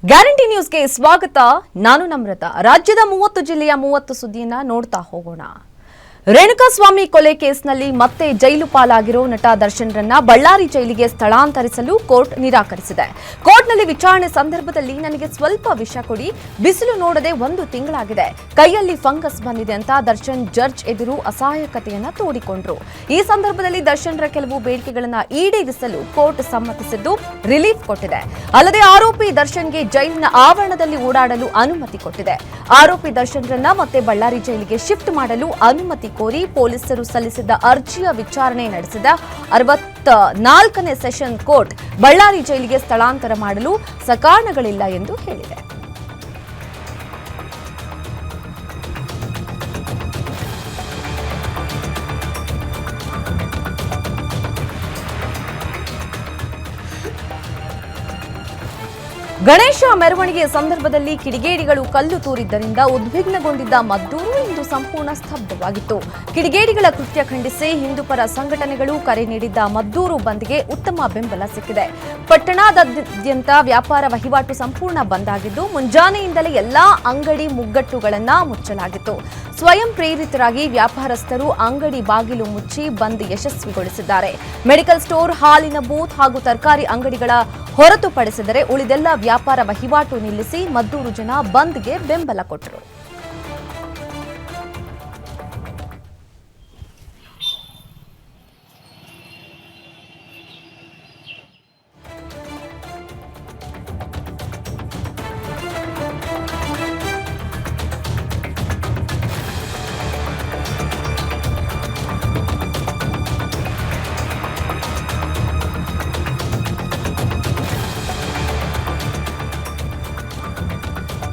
Guarantee ನ್ಯೂಸ್ಗೆ ಸ್ವಾಗತ. ನಾನು ನಮ್ರತಾ. ರಾಜ್ಯದ 30 ಜಿಲ್ಲೆಯ 30 ಸುದ್ದಿಯನ್ನ ನೋಡ್ತಾ ಹೋಗೋಣ. ರೇಣುಕಾಸ್ವಾಮಿ ಕೊಲೆ ಕೇಸ್ನಲ್ಲಿ ಮತ್ತೆ ಜೈಲು ಪಾಲಾಗಿರೋ ನಟ ದರ್ಶನ್ರನ್ನ ಬಳ್ಳಾರಿ ಜೈಲಿಗೆ ಸ್ಥಳಾಂತರಿಸಲು ಕೋರ್ಟ್ ನಿರಾಕರಿಸಿದೆ. ಕೋರ್ಟ್ನಲ್ಲಿ ವಿಚಾರಣೆ ಸಂದರ್ಭದಲ್ಲಿ ನನಗೆ ಸ್ವಲ್ಪ ವಿಷ ಕೊಡಿ, ಬಿಸಿಲು ನೋಡದೆ 1 ತಿಂಗಳಾಗಿದೆ, ಕೈಯಲ್ಲಿ ಫಂಗಸ್ ಬಂದಿದೆ ಅಂತ ದರ್ಶನ್ ಜಡ್ಜ್ ಎದುರು ಅಸಹಾಯಕತೆಯನ್ನ ತೋಡಿಕೊಂಡ್ರು. ಈ ಸಂದರ್ಭದಲ್ಲಿ ದರ್ಶನ್ರ ಕೆಲವು ಬೇಡಿಕೆಗಳನ್ನ ಈಡೇರಿಸಲು ಕೋರ್ಟ್ ಸಮ್ಮತಿಸಿದ್ದು ರಿಲೀಫ್ ಕೊಟ್ಟಿದೆ. ಅಲ್ಲದೆ ಆರೋಪಿ ದರ್ಶನ್ಗೆ ಜೈಲಿನ ಆವರಣದಲ್ಲಿ ಓಡಾಡಲು ಅನುಮತಿ ಕೊಟ್ಟಿದೆ. ಆರೋಪಿ ದರ್ಶನ್ರನ್ನ ಮತ್ತೆ ಬಳ್ಳಾರಿ ಜೈಲಿಗೆ ಶಿಫ್ಟ್ ಮಾಡಲು ಅನುಮತಿ ಕೋರಿ ಪೊಲೀಸರು ಸಲ್ಲಿಸಿದ್ದ ಅರ್ಜಿಯ ವಿಚಾರಣೆ ನಡೆಸಿದ 64ನೇ ಸೆಷನ್ ಕೋರ್ಟ್ ಬಳ್ಳಾರಿ ಜೈಲಿಗೆ ಸ್ಥಳಾಂತರ ಮಾಡಲು ಸಕಾರಣಗಳಿಲ್ಲ ಎಂದು ಹೇಳಿದೆ. ಗಣೇಶ ಮೆರವಣಿಗೆ ಸಂದರ್ಭದಲ್ಲಿ ಕಿಡಿಗೇಡಿಗಳು ಕಲ್ಲು ತೂರಿದ್ದರಿಂದ ಉದ್ವಿಗ್ನಗೊಂಡಿದ್ದ ಮದ್ದೂರು ಇಂದು ಸಂಪೂರ್ಣ ಸ್ತಬ್ಧವಾಗಿತ್ತು. ಕಿಡಿಗೇಡಿಗಳ ಕೃತ್ಯ ಖಂಡಿಸಿ ಹಿಂದೂಪರ ಸಂಘಟನೆಗಳು ಕರೆ ನೀಡಿದ್ದ ಮದ್ದೂರು ಬಂದ್ಗೆ ಉತ್ತಮ ಬೆಂಬಲ ಸಿಕ್ಕಿದೆ. ಪಟ್ಟಣದಾದ್ಯಂತ ವ್ಯಾಪಾರ ವಹಿವಾಟು ಸಂಪೂರ್ಣ ಬಂದ್ ಆಗಿದ್ದು ಮುಂಜಾನೆಯಿಂದಲೇ ಎಲ್ಲಾ ಅಂಗಡಿ ಮುಗ್ಗಟ್ಟುಗಳನ್ನ ಮುಚ್ಚಲಾಗಿತ್ತು. ಸ್ವಯಂ ಪ್ರೇರಿತರಾಗಿ ವ್ಯಾಪಾರಸ್ಥರು ಅಂಗಡಿ ಬಾಗಿಲು ಮುಚ್ಚಿ ಬಂದ್ ಯಶಸ್ವಿಗೊಳಿಸಿದ್ದಾರೆ. ಮೆಡಿಕಲ್ ಸ್ಟೋರ್, ಹಾಲಿನ ಬೂತ್ ಹಾಗೂ ತರಕಾರಿ ಅಂಗಡಿಗಳ ಹೊರತುಪಡಿಸಿದರೆ ಉಳಿದೆಲ್ಲ ವ್ಯಾಪಾರ ವಹಿವಾಟು ನಿಲ್ಲಿಸಿ ಮದ್ದೂರು ಜನ ಬಂದ್ಗೆ ಬೆಂಬಲ ಕೊಟ್ಟರು.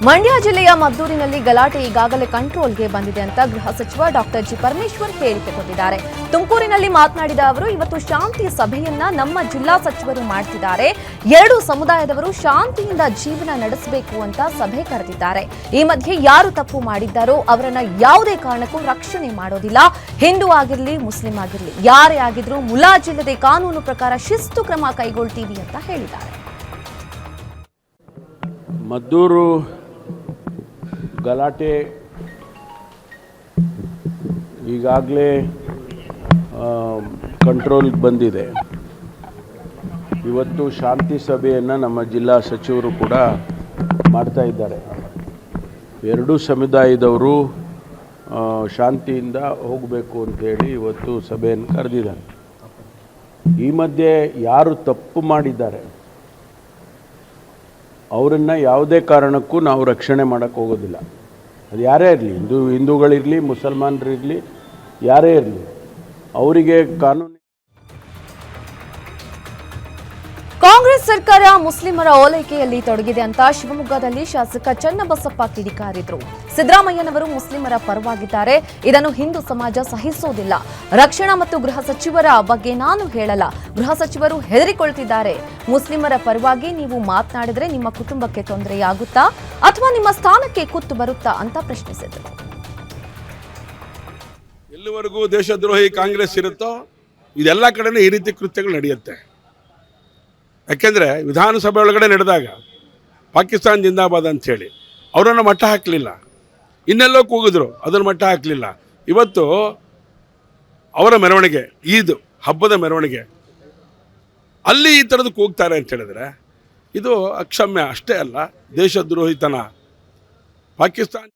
ಮಂಡ್ಯ ಜಿಲ್ಲೆಯ ಮದ್ದೂರಿನಲ್ಲಿ ಗಲಾಟೆ ಈಗಾಗಲೇ ಕಂಟ್ರೋಲ್ಗೆ ಬಂದಿದೆ ಅಂತ ಗೃಹ ಸಚಿವ ಡಾಕ್ಟರ್ ಜಿ ಪರಮೇಶ್ವರ್ ಹೇಳಿಕೆ ಕೊಟ್ಟಿದ್ದಾರೆ. ತುಮಕೂರಿನಲ್ಲಿ ಮಾತನಾಡಿದ ಅವರು, ಇವತ್ತು ಶಾಂತಿ ಸಭೆಯನ್ನ ನಮ್ಮ ಜಿಲ್ಲಾ ಸಚಿವರು ಮಾಡ್ತಿದ್ದಾರೆ. 2 ಸಮುದಾಯದವರು ಶಾಂತಿಯಿಂದ ಜೀವನ ನಡೆಸಬೇಕು ಅಂತ ಸಭೆ ಕರೆದಿದ್ದಾರೆ. ಈ ಮಧ್ಯೆ ಯಾರು ತಪ್ಪು ಮಾಡಿದ್ದಾರೋ ಅವರನ್ನ ಯಾವುದೇ ಕಾರಣಕ್ಕೂ ರಕ್ಷಣೆ ಮಾಡೋದಿಲ್ಲ. ಹಿಂದೂ ಆಗಿರ್ಲಿ, ಮುಸ್ಲಿಂ ಆಗಿರ್ಲಿ, ಯಾರೇ ಆಗಿದ್ರೂ ಮುಲಾಜಿಲ್ಲದೆ ಕಾನೂನು ಪ್ರಕಾರ ಶಿಸ್ತು ಕ್ರಮ ಕೈಗೊಳ್ತೀವಿ ಅಂತ ಹೇಳಿದ್ದಾರೆ. ಮದ್ದೂರು ಗಲಾಟೆ ಈಗಾಗಲೇ ಕಂಟ್ರೋಲ್ಗೆ ಬಂದಿದೆ. ಇವತ್ತು ಶಾಂತಿ ಸಭೆಯನ್ನು ನಮ್ಮ ಜಿಲ್ಲಾ ಸಚಿವರು ಕೂಡ ಮಾಡ್ತಾ ಇದ್ದಾರೆ. 2 ಸಮುದಾಯದವರು ಶಾಂತಿಯಿಂದ ಹೋಗಬೇಕು ಅಂತೇಳಿ ಇವತ್ತು ಸಭೆಯನ್ನು ಕರೆದಿದ್ದಾರೆ. ಈ ಮಧ್ಯೆ ಯಾರು ತಪ್ಪು ಮಾಡಿದ್ದಾರೆ ಅವರನ್ನು ಯಾವುದೇ ಕಾರಣಕ್ಕೂ ನಾವು ರಕ್ಷಣೆ ಮಾಡೋಕ್ಕೆ ಹೋಗೋದಿಲ್ಲ. ಅದು ಯಾರೇ ಇರಲಿ, ಹಿಂದೂಗಳಿರಲಿ, ಮುಸಲ್ಮಾನರಿರಲಿ, ಯಾರೇ ಇರಲಿ, ಅವರಿಗೆ ಕಾನೂನು. ಕಾಂಗ್ರೆಸ್ ಸರ್ಕಾರ ಮುಸ್ಲಿಮರ ಓಲೈಕೆಯಲ್ಲಿ ತೊಡಗಿದೆ ಅಂತ ಶಿವಮೊಗ್ಗದಲ್ಲಿ ಶಾಸಕ ಚನ್ನಬಸಪ್ಪ ಕಿಡಿಕಾರಿದ್ರು. ಸಿದ್ದರಾಮಯ್ಯನವರು ಮುಸ್ಲಿಮರ ಪರವಾಗಿದ್ದಾರೆ, ಇದನ್ನು ಹಿಂದೂ ಸಮಾಜ ಸಹಿಸೋದಿಲ್ಲ. ರಕ್ಷಣಾ ಮತ್ತು ಗೃಹ ಸಚಿವರ ಬಗ್ಗೆ ನಾನು ಹೇಳಲ್ಲ, ಗೃಹ ಸಚಿವರು ಹೆದರಿಕೊಳ್ತಿದ್ದಾರೆ. ಮುಸ್ಲಿಮರ ಪರವಾಗಿ ನೀವು ಮಾತನಾಡಿದ್ರೆ ನಿಮ್ಮ ಕುಟುಂಬಕ್ಕೆ ತೊಂದರೆಯಾಗುತ್ತಾ ಅಥವಾ ನಿಮ್ಮ ಸ್ಥಾನಕ್ಕೆ ಕುತ್ತು ಬರುತ್ತಾ ಅಂತ ಪ್ರಶ್ನಿಸಿದರು. ಎಲ್ಲಿವರೆಗೂ ದೇಶದ್ರೋಹಿ ಕಾಂಗ್ರೆಸ್ ಇರುತ್ತೋ ಇದೆಲ್ಲ ಕಡೆನೂ ಈ ರೀತಿ ಕೃತ್ಯಗಳು ನಡೆಯುತ್ತೆ. ಯಾಕೆಂದರೆ ವಿಧಾನಸಭೆ ಒಳಗಡೆ ನಡೆದಾಗ ಪಾಕಿಸ್ತಾನ ಜಿಂದಾಬಾದ್ ಅಂಥೇಳಿ ಅವರನ್ನು ಮಟ್ಟ ಹಾಕಲಿಲ್ಲ, ಇನ್ನೆಲ್ಲೋ ಕೂಗಿದ್ರು, ಅದನ್ನು ಮಟ್ಟ ಹಾಕಲಿಲ್ಲ. ಇವತ್ತು ಅವರ ಮೆರವಣಿಗೆ, ಈದ್ ಹಬ್ಬದ ಮೆರವಣಿಗೆ, ಅಲ್ಲಿ ಈ ಥರದ್ದು ಕೂಗ್ತಾರೆ ಅಂತ ಹೇಳಿದ್ರೆ ಇದು ಅಕ್ಷಮ್ಯ. ಅಷ್ಟೇ ಅಲ್ಲ, ದೇಶದ್ರೋಹಿತನ. ಪಾಕಿಸ್ತಾನ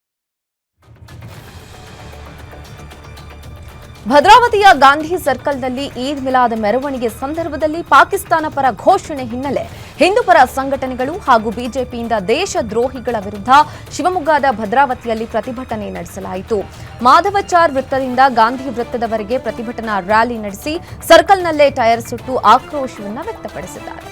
ಭದ್ರಾವತಿಯ ಗಾಂಧಿ ಸರ್ಕಲ್ನಲ್ಲಿ ಈದ್ ಮಿಲಾದ್ ಮೆರವಣಿಗೆ ಸಂದರ್ಭದಲ್ಲಿ ಪಾಕಿಸ್ತಾನ ಪರ ಘೋಷಣೆ ಹಿನ್ನೆಲೆ ಹಿಂದೂಪರ ಸಂಘಟನೆಗಳು ಹಾಗೂ ಬಿಜೆಪಿಯಿಂದ ದೇಶದ್ರೋಹಿಗಳ ವಿರುದ್ಧ ಶಿವಮೊಗ್ಗದ ಭದ್ರಾವತಿಯಲ್ಲಿ ಪ್ರತಿಭಟನೆ ನಡೆಸಲಾಯಿತು. ಮಾಧವಚಾರ್ ವೃತ್ತದಿಂದ ಗಾಂಧಿ ವೃತ್ತದವರೆಗೆ ಪ್ರತಿಭಟನಾ ರ್ಯಾಲಿ ನಡೆಸಿ ಸರ್ಕಲ್ನಲ್ಲೇ ಟೈರ್ ಸುಟ್ಟು ಆಕ್ರೋಶವನ್ನು ವ್ಯಕ್ತಪಡಿಸಿದ್ದಾರೆ.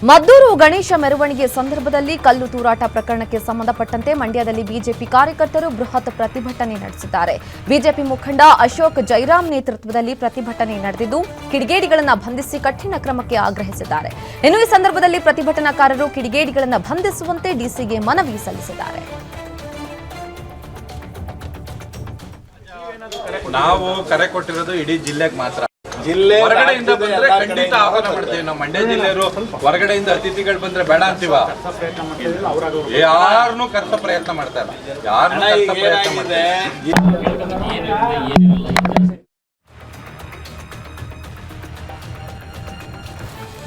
ಮದ್ದೂರು ಗಣೇಶ ಮೆರವಣಿಗೆ ಸಂದರ್ಭದಲ್ಲಿ ಕಲ್ಲು ತೂರಾಟ ಪ್ರಕರಣಕ್ಕೆ ಸಂಬಂಧಪಟ್ಟಂತೆ ಮಂಡ್ಯದಲ್ಲಿ ಬಿಜೆಪಿ ಕಾರ್ಯಕರ್ತರು ಬೃಹತ್ ಪ್ರತಿಭಟನೆ ನಡೆಸಿದ್ದಾರೆ. ಬಿಜೆಪಿ ಮುಖಂಡ ಅಶೋಕ್ ಜೈರಾಮ್ ನೇತೃತ್ವದಲ್ಲಿ ಪ್ರತಿಭಟನೆ ನಡೆದಿದ್ದು ಕಿಡಿಗೇಡಿಗಳನ್ನು ಬಂಧಿಸಿ ಕಠಿಣ ಕ್ರಮಕ್ಕೆ ಆಗ್ರಹಿಸಿದ್ದಾರೆ. ಇನ್ನು ಈ ಸಂದರ್ಭದಲ್ಲಿ ಪ್ರತಿಭಟನಾಕಾರರು ಕಿಡಿಗೇಡಿಗಳನ್ನು ಬಂಧಿಸುವಂತೆ ಡಿಸಿಗೆ ಮನವಿ ಸಲ್ಲಿಸಿದ್ದಾರೆ. ನಾವು ಕರೆ ಕೊಟ್ಟಿರೋದು ಇಡೀ ಜಿಲ್ಲೆಗೆ ಮಾತ್ರ. ಜಿಲ್ಲೆ ಹೊರಗಡೆಯಿಂದ ಬಂದ್ರೆ ಖಂಡಿತ ಆಹ್ವಾನ ಮಾಡ್ತೀವಿ. ನಾವು ಮಂಡ್ಯ ಜಿಲ್ಲೆಯವರು ಹೊರಗಡೆಯಿಂದ ಅತಿಥಿಗಳು ಬಂದ್ರೆ ಬೇಡ ಅಂತೀವ. ಯಾರನ್ನೂ ಕರೆಸೋ ಪ್ರಯತ್ನ ಮಾಡ್ತಾ ಇಲ್ಲ. ಯಾರನ್ನೂ ಕರೆಸೋ ಪ್ರಯತ್ನ ಮಾಡ್ತಾ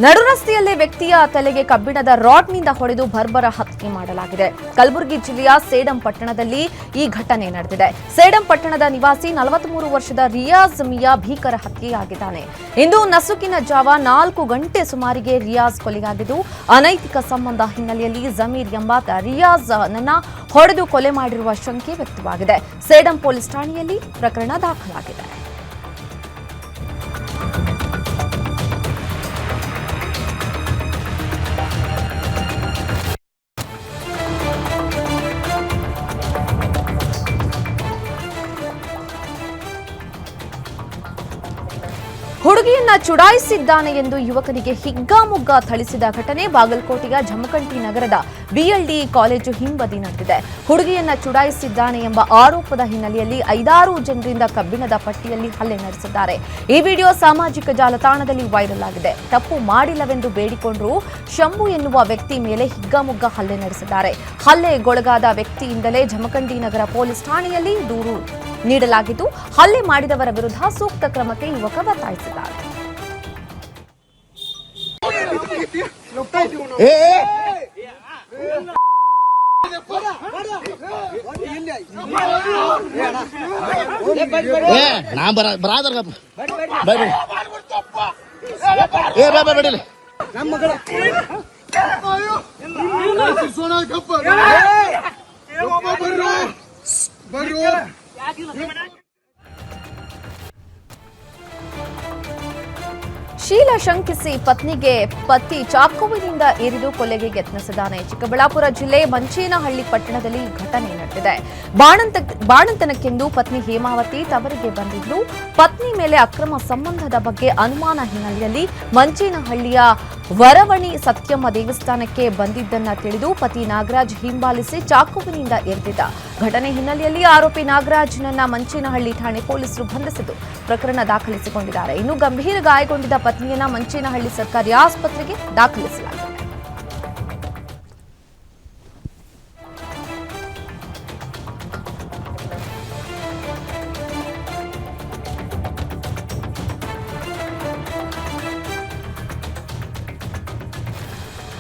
ನಡು ರಸ್ತೆಯಲ್ಲೇ ವ್ಯಕ್ತಿಯ ತಲೆಗೆ ಕಬ್ಬಿಣದ ರಾಡ್ನಿಂದ ಹೊಡೆದು ಬರ್ಬರ ಹತ್ಯೆ ಮಾಡಲಾಗಿದೆ. ಕಲಬುರಗಿ ಜಿಲ್ಲೆಯ ಸೇಡಂ ಪಟ್ಟಣದಲ್ಲಿ ಈ ಘಟನೆ ನಡೆದಿದೆ. ಸೇಡಂ ಪಟ್ಟಣದ ನಿವಾಸಿ 43 ವರ್ಷದ ರಿಯಾಜ್ ಮಿಯಾ ಭೀಕರ ಹತ್ಯೆಯಾಗಿದ್ದಾನೆ. ಇಂದು ನಸುಕಿನ ಜಾವ 4 ಗಂಟೆ ಸುಮಾರಿಗೆ ರಿಯಾಜ್ ಕೊಲೆಯಾಗಿದ್ದು ಅನೈತಿಕ ಸಂಬಂಧ ಹಿನ್ನೆಲೆಯಲ್ಲಿ ಜಮೀರ್ ಎಂಬಾತ ರಿಯಾಜ್ ನನ್ನ ಹೊಡೆದು ಕೊಲೆ ಮಾಡಿರುವ ಶಂಕೆ ವ್ಯಕ್ತವಾಗಿದೆ. ಸೇಡಂ ಪೊಲೀಸ್ ಠಾಣೆಯಲ್ಲಿ ಪ್ರಕರಣ ದಾಖಲಾಗಿದೆ. ಹುಡುಗಿಯನ್ನ ಚುಡಾಯಿಸಿದ್ದಾನೆ ಎಂದು ಯುವಕನಿಗೆ ಹಿಗ್ಗಾಮುಗ್ಗಾ ಥಳಿಸಿದ ಘಟನೆ ಬಾಗಲಕೋಟೆಯ ಜಮಖಂಡಿ ನಗರದ ಬಿಎಲ್ಡಿ ಕಾಲೇಜು ಹಿಂಬದಿ ನಡೆದಿದೆ. ಹುಡುಗಿಯನ್ನ ಚುಡಾಯಿಸಿದ್ದಾನೆ ಎಂಬ ಆರೋಪದ ಹಿನ್ನೆಲೆಯಲ್ಲಿ 5-6 ಜನರಿಂದ ಕಬ್ಬಿಣದ ಪಟ್ಟಿಯಲ್ಲಿ ಹಲ್ಲೆ ನಡೆಸಿದ್ದಾರೆ. ಈ ವಿಡಿಯೋ ಸಾಮಾಜಿಕ ಜಾಲತಾಣದಲ್ಲಿ ವೈರಲ್ ಆಗಿದೆ. ತಪ್ಪು ಮಾಡಿಲ್ಲವೆಂದು ಬೇಡಿಕೊಂಡರೂ ಶಂಭು ಎನ್ನುವ ವ್ಯಕ್ತಿ ಮೇಲೆ ಹಿಗ್ಗಾಮುಗ್ಗಾ ಹಲ್ಲೆ ನಡೆಸಿದ್ದಾರೆ. ಹಲ್ಲೆಗೊಳಗಾದ ವ್ಯಕ್ತಿಯಿಂದಲೇ ಜಮಖಂಡಿ ನಗರ ಪೊಲೀಸ್ ಠಾಣೆಯಲ್ಲಿ ದೂರು ನೀಡಲಾಗಿದ್ದು ಹಲ್ಲೆ ಮಾಡಿದವರ ವಿರುದ್ಧ ಸೂಕ್ತ ಕ್ರಮಕ್ಕೆ ಯುವಕ ಒತ್ತಾಯಿಸಿದ್ದಾರೆ. ಶೀಲ ಶಂಕಿಸಿ ಪತ್ನಿಗೆ ಪತಿ ಚಾಕುವಿನಿಂದ ಇರಿದು ಕೊಲೆಗೆ ಯತ್ನಿಸಿದ್ದಾನೆ. ಚಿಕ್ಕಬಳ್ಳಾಪುರ ಜಿಲ್ಲೆ ಮಂಚೇನಹಳ್ಳಿ ಪಟ್ಟಣದಲ್ಲಿ ಘಟನೆ ನಡೆದಿದೆ. ಬಾಣಂತನಕ್ಕೆಂದು ಪತ್ನಿ ಹೇಮಾವತಿ ತವರಿಗೆ ಬಂದಿದ್ದು ಪತ್ನಿ ಮೇಲೆ ಅಕ್ರಮ ಸಂಬಂಧದ ಬಗ್ಗೆ ಅನುಮಾನ ಹಿನ್ನೆಲೆಯಲ್ಲಿ ಮಂಚೇನಹಳ್ಳಿಯ ವರವಣಿ ಸತ್ಯಮ್ಮ ದೇವಸ್ಥಾನಕ್ಕೆ ಬಂದಿದ್ದನ್ನ ತಿಳಿದು ಪತಿ ನಾಗರಾಜ್ ಹಿಂಬಾಲಿಸಿ ಚಾಕುವಿನಿಂದ ಇರಿದಿದ್ದ ಘಟನೆ ಹಿನ್ನೆಲೆಯಲ್ಲಿ ಆರೋಪಿ ನಾಗರಾಜ್ನನ್ನ ಮಂಚೇನಹಳ್ಳಿ ಠಾಣೆ ಪೊಲೀಸರು ಬಂಧಿಸಿದ್ದು ಪ್ರಕರಣ ದಾಖಲಿಸಿಕೊಂಡಿದ್ದಾರೆ. ಇನ್ನು ಗಂಭೀರ ಗಾಯಗೊಂಡಿದ್ದ ಪತ್ನಿಯನ್ನ ಮಂಚೇನಹಳ್ಳಿ ಸರ್ಕಾರಿ ಆಸ್ಪತ್ರೆಗೆ ದಾಖಲಿಸಲಾಗಿದೆ.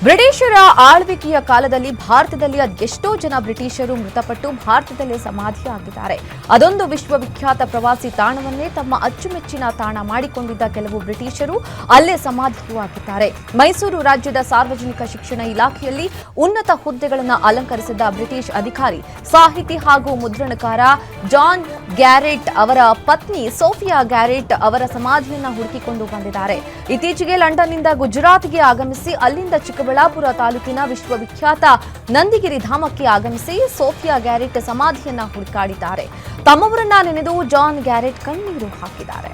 ಬ್ರಿಟಿಷರ ಆಳ್ವಿಕೆಯ ಕಾಲದಲ್ಲಿ ಭಾರತದಲ್ಲಿ ಅದೆಷ್ಟೋ ಜನ ಬ್ರಿಟಿಷರು ಮೃತಪಟ್ಟು ಭಾರತದಲ್ಲೇ ಸಮಾಧಿಯಾಗಿದ್ದಾರೆ. ಅದೊಂದು ವಿಶ್ವವಿಖ್ಯಾತ ಪ್ರವಾಸಿ ತಾಣವನ್ನೇ ತಮ್ಮ ಅಚ್ಚುಮೆಚ್ಚಿನ ತಾಣ ಮಾಡಿಕೊಂಡಿದ್ದ ಕೆಲವು ಬ್ರಿಟಿಷರು ಅಲ್ಲೇ ಸಮಾಧಿಯೂ ಆಗಿದ್ದಾರೆ. ಮೈಸೂರು ರಾಜ್ಯದ ಸಾರ್ವಜನಿಕ ಶಿಕ್ಷಣ ಇಲಾಖೆಯಲ್ಲಿ ಉನ್ನತ ಹುದ್ದೆಗಳನ್ನು ಅಲಂಕರಿಸಿದ್ದ ಬ್ರಿಟಿಷ್ ಅಧಿಕಾರಿ, ಸಾಹಿತಿ ಹಾಗೂ ಮುದ್ರಣಕಾರ ಜಾನ್ ಗ್ಯಾರೆಟ್ ಅವರ ಪತ್ನಿ ಸೋಫಿಯಾ ಗ್ಯಾರೆಟ್ ಅವರ ಸಮಾಧಿಯನ್ನ ಹುಡುಕಿಕೊಂಡು ಬಂದಿದ್ದಾರೆ. ಇತ್ತೀಚೆಗೆ ಲಂಡನ್ನಿಂದ ಗುಜರಾತ್ಗೆ ಆಗಮಿಸಿ ಅಲ್ಲಿಂದ ಚಿಕ್ಕಬಳ್ಳಾಪುರ ತಾಲೂಕಿನ ವಿಶ್ವವಿಖ್ಯಾತ ನಂದಿಗಿರಿ ಧಾಮಕ್ಕೆ ಆಗಮಿಸಿ ಸೋಫಿಯಾ ಗ್ಯಾರೆಟ್ ಸಮಾಧಿಯನ್ನ ಹುಡುಕಾಡಿದ್ದಾರೆ. ತಮ್ಮವರನ್ನ ನೆನೆದು ಜಾನ್ ಗ್ಯಾರೆಟ್ ಕಣ್ಣೀರು ಹಾಕಿದ್ದಾರೆ.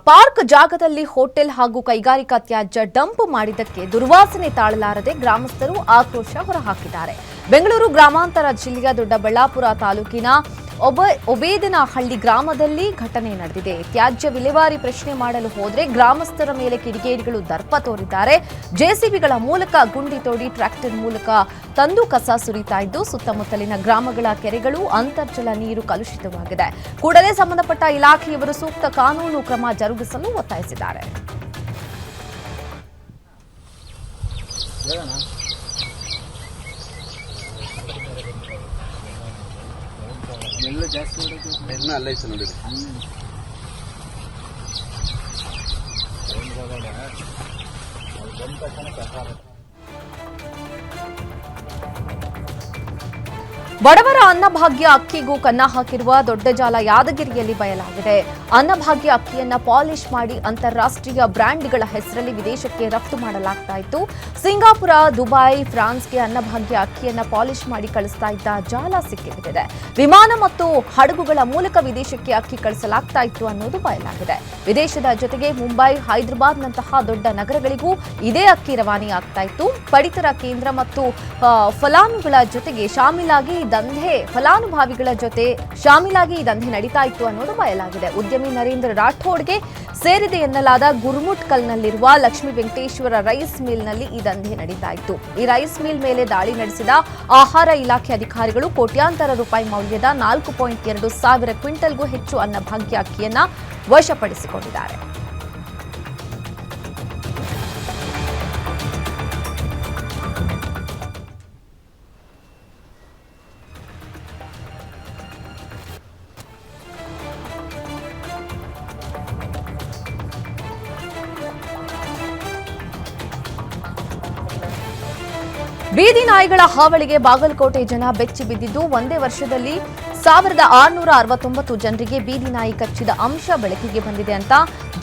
ಪಾರ್ಕ್ ಜಾಗದಲ್ಲಿ ಹೋಟೆಲ್ ಹಾಗೂ ಕೈಗಾರಿಕಾ ತ್ಯಾಜ್ಯ ಡಂಪ್ ಮಾಡಿದ್ದಕ್ಕೆ ದುರ್ವಾಸನೆ ತಾಳಲಾರದೆ ಗ್ರಾಮಸ್ಥರು ಆಕ್ರೋಶ ಹೊರಹಾಕಿದ್ದಾರೆ. ಬೆಂಗಳೂರು ಗ್ರಾಮಾಂತರ ಜಿಲ್ಲೆಯ ದೊಡ್ಡಬಳ್ಳಾಪುರ ತಾಲೂಕಿನ ಒಬೇದನಹಳ್ಳಿ ಗ್ರಾಮದಲ್ಲಿ ಘಟನೆ ನಡೆದಿದೆ. ತ್ಯಾಜ್ಯ ವಿಲೇವಾರಿ ಪ್ರಶ್ನೆ ಮಾಡಲು ಹೋದರೆ ಗ್ರಾಮಸ್ಥರ ಮೇಲೆ ಕಿಡಿಗೇಡಿಗಳು ದರ್ಪ ತೋರಿದ್ದಾರೆ. ಜೆಸಿಬಿಗಳ ಮೂಲಕ ಗುಂಡಿ ತೋಡಿ ಟ್ರ್ಯಾಕ್ಟರ್ ಮೂಲಕ ತಂದು ಕಸ ಸುರಿತಾ ಇದ್ದು ಸುತ್ತಮುತ್ತಲಿನ ಗ್ರಾಮಗಳ ಕೆರೆಗಳು ಅಂತರ್ಜಲ ನೀರು ಕಲುಷಿತವಾಗಿದೆ. ಕೂಡಲೇ ಸಂಬಂಧಪಟ್ಟ ಇಲಾಖೆಯವರು ಸೂಕ್ತ ಕಾನೂನು ಕ್ರಮ ಜರುಗಿಸಲು ಒತ್ತಾಯಿಸಿದ್ದಾರೆ. ಅಲ್ಲೇ ನೋಡಿ ಬಡವರ ಅನ್ನಭಾಗ್ಯ ಅಕ್ಕಿಗೂ ಕನ್ನ ಹಾಕಿರುವ ದೊಡ್ಡ ಜಾಲ ಯಾದಗಿರಿಯಲ್ಲಿ ಬಯಲಾಗಿದೆ. ಅನ್ನಭಾಗ್ಯ ಅಕ್ಕಿಯನ್ನ ಪಾಲಿಶ್ ಮಾಡಿ ಅಂತಾರಾಷ್ಟ್ರೀಯ ಬ್ರ್ಯಾಂಡ್ಗಳ ಹೆಸರಲ್ಲಿ ವಿದೇಶಕ್ಕೆ ರಫ್ತು ಮಾಡಲಾಗ್ತಾ ಇತ್ತು. ಸಿಂಗಾಪುರ, ದುಬೈ, ಫ್ರಾನ್ಸ್ಗೆ ಅನ್ನಭಾಗ್ಯ ಅಕ್ಕಿಯನ್ನ ಪಾಲಿಶ್ ಮಾಡಿ ಕಳಿಸ್ತಾ ಇದ್ದ ಜಾಲ ಸಿಕ್ಕಿಬಿಟ್ಟಿದೆ. ವಿಮಾನ ಮತ್ತು ಹಡಗುಗಳ ಮೂಲಕ ವಿದೇಶಕ್ಕೆ ಅಕ್ಕಿ ಕಳಿಸಲಾಗ್ತಾ ಇತ್ತು ಅನ್ನೋದು ಬಯಲಾಗಿದೆ. ವಿದೇಶದ ಜೊತೆಗೆ ಮುಂಬೈ, ಹೈದರಾಬಾದ್ನಂತಹ ದೊಡ್ಡ ನಗರಗಳಿಗೂ ಇದೇ ಅಕ್ಕಿ ರವಾನೆ ಆಗ್ತಾ ಇತ್ತು. ಪಡಿತರ ಕೇಂದ್ರ ಮತ್ತು ಫಲಾನುಗಳ ಜೊತೆಗೆ ಫಲಾನುಭವಿಗಳ ಜೊತೆ ಶಾಮೀಲಾಗಿ ಈ ದಂಧೆ ನಡೀತಾ ಇತ್ತು ಅನ್ನೋದು ಬಯಲಾಗಿದೆ. ಉದ್ಯಮಿ ನರೇಂದ್ರ ರಾಠೋಡ್ಗೆ ಸೇರಿದೆ ಎನ್ನಲಾದ ಗುರುಮುಟ್ಕಲ್ನಲ್ಲಿರುವ ಲಕ್ಷ್ಮೀ ವೆಂಕಟೇಶ್ವರ ರೈಸ್ ಮಿಲ್ನಲ್ಲಿ ಈ ದಂಧೆ ನಡೀತಾ ಇತ್ತು. ಈ ರೈಸ್ ಮಿಲ್ ಮೇಲೆ ದಾಳಿ ನಡೆಸಿದ ಆಹಾರ ಇಲಾಖೆ ಅಧಿಕಾರಿಗಳು ಕೋಟ್ಯಾಂತರ ರೂಪಾಯಿ ಮೌಲ್ಯದ 4.2 ಸಾವಿರ ಕ್ವಿಂಟಲ್ಗೂ ಹೆಚ್ಚು ಅನ್ನಭಾಗ್ಯ ಅಕ್ಕಿಯನ್ನ ವಶಪಡಿಸಿಕೊಂಡಿದ್ದಾರೆ. ಬೀದಿ ನಾಯಿಗಳ ಹಾವಳಿಗೆ ಬಾಗಲಕೋಟೆ ಜನ ಬೆಚ್ಚಿ ಬಿದ್ದಿದ್ದು ಒಂದೇ ವರ್ಷದಲ್ಲಿ 1669 ಜನರಿಗೆ ಬೀದಿ ನಾಯಿ ಕಚ್ಚಿದ ಅಂಶ ಬೆಳಕಿಗೆ ಬಂದಿದೆ ಅಂತ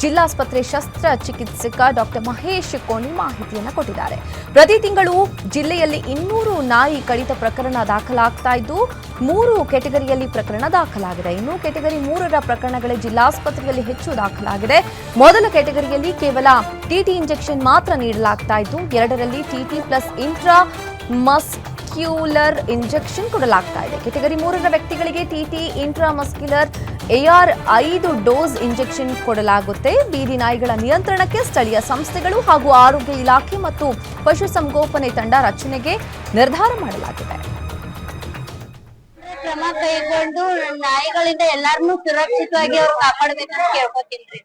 ಜಿಲ್ಲಾಸ್ಪತ್ರೆ ಶಸ್ತ್ರಚಿಕಿತ್ಸಕ ಡಾಕ್ಟರ್ ಮಹೇಶ್ ಕೋಣಿ ಮಾಹಿತಿಯನ್ನು ಕೊಟ್ಟಿದ್ದಾರೆ. ಪ್ರತಿ ತಿಂಗಳು ಜಿಲ್ಲೆಯಲ್ಲಿ 200 ನಾಯಿ ಕಡಿತ ಪ್ರಕರಣ ದಾಖಲಾಗ್ತಾ ಇದ್ದು 3 ಕೆಟಗರಿಯಲ್ಲಿ ಪ್ರಕರಣ ದಾಖಲಾಗಿದೆ. ಇನ್ನು ಕೆಟಗರಿ 3ರ ಪ್ರಕರಣಗಳೇ ಜಿಲ್ಲಾಸ್ಪತ್ರೆಯಲ್ಲಿ ಹೆಚ್ಚು ದಾಖಲಾಗಿದೆ. ಮೊದಲ ಕೆಟಗರಿಯಲ್ಲಿ ಕೇವಲ ಟಿಟಿ ಇಂಜೆಕ್ಷನ್ ಮಾತ್ರ ನೀಡಲಾಗ್ತಾ ಇದ್ದು 2ರಲ್ಲಿ TT plus intramuscular injection ಕೊಡಲಾಗ್ತಾ ಇದೆ. ಕೆಟಗರಿ 3ರ ವ್ಯಕ್ತಿಗಳಿಗೆ TT intramuscular AR 5 dose injection ಕೊಡಲಾಗುತ್ತೆ. ಬೀದಿ ನಾಯಿಗಳ ನಿಯಂತ್ರಣಕ್ಕೆ ಸ್ಥಳೀಯ ಸಂಸ್ಥೆಗಳು ಹಾಗೂ ಆರೋಗ್ಯ ಇಲಾಖೆ ಮತ್ತು ಪಶುಸಂಗೋಪನೆ ತಂಡ ರಚನೆಗೆ ನಿರ್ಧಾರ ಮಾಡಲಾಗಿದೆ. ಕ್ರಮ ಕೈಗೊಂಡು ನಾಯಿಗಳಿಂದ ಎಲ್ಲಾರನ್ನೂ ಸುರಕ್ಷಿತವಾಗಿ ಅವ್ರು ಕಾಪಾಡಬೇಕಂತ ಕೇಳ್ಕೊತೀನಿ.